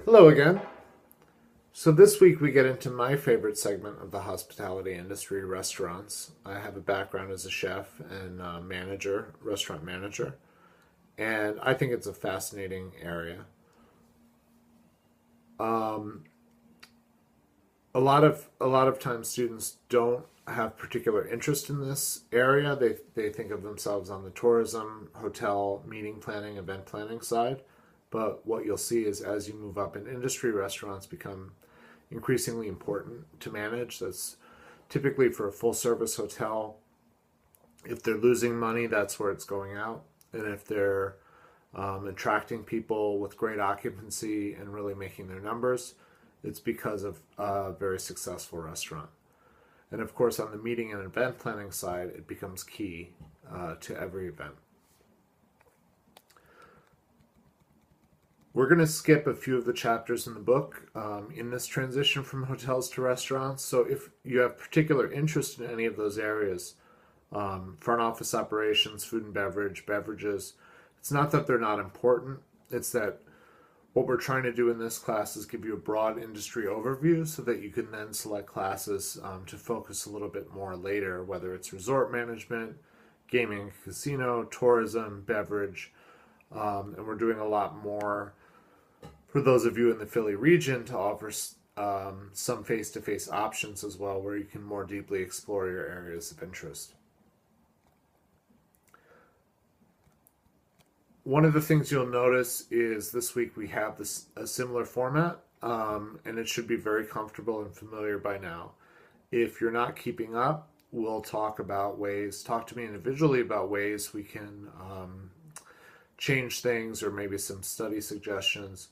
Hello again. So this week we get into my favorite segment of the hospitality industry, restaurants. I have a background as a chef and manager, restaurant manager, and I think it's a fascinating area. Um, a lot of times students don't have particular interest in this area. They think of themselves on the tourism, hotel, meeting planning, event planning side. But what you'll see is as you move up in industry, restaurants become increasingly important to manage. That's typically for a full service hotel. If they're losing money, that's where it's going out. And if they're attracting people with great occupancy and really making their numbers, it's because of a very successful restaurant. And of course, on the meeting and event planning side, it becomes key to every event. We're going to skip a few of the chapters in the book in this transition from hotels to restaurants. So if you have particular interest in any of those areas, front office operations, food and beverage, beverages, it's not that they're not important. It's that what we're trying to do in this class is give you a broad industry overview so that you can then select classes to focus a little bit more later, whether it's resort management, gaming, casino, tourism, beverage, and we're doing a lot more for those of you in the Philly region to offer some face-to-face options as well, where you can more deeply explore your areas of interest. One of the things you'll notice is this week we have a similar format, and it should be very comfortable and familiar by now. If you're not keeping up, we'll talk to me individually about ways we can change things or maybe some study suggestions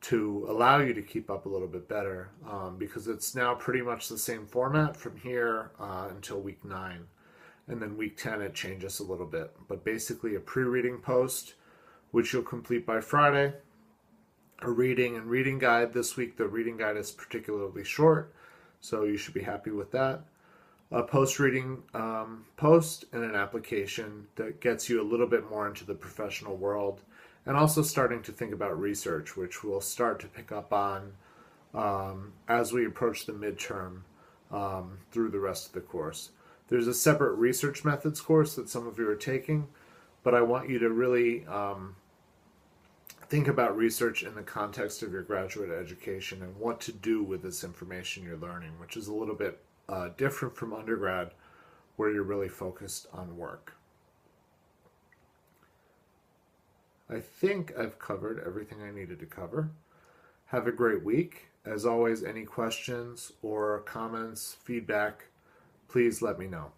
to allow you to keep up a little bit better because it's now pretty much the same format from here until week 9. And then week 10 it changes a little bit. But basically a pre-reading post, which you'll complete by Friday, a reading and reading guide. This week the reading guide is particularly short, so you should be happy with that. A post-reading post and an application that gets you a little bit more into the professional world and also starting to think about research, which we'll start to pick up on as we approach the midterm through the rest of the course. There's a separate research methods course that some of you are taking, but I want you to really think about research in the context of your graduate education and what to do with this information you're learning, which is a little bit different from undergrad, where you're really focused on work. I think I've covered everything I needed to cover. Have a great week. As always, any questions or comments, feedback, please let me know.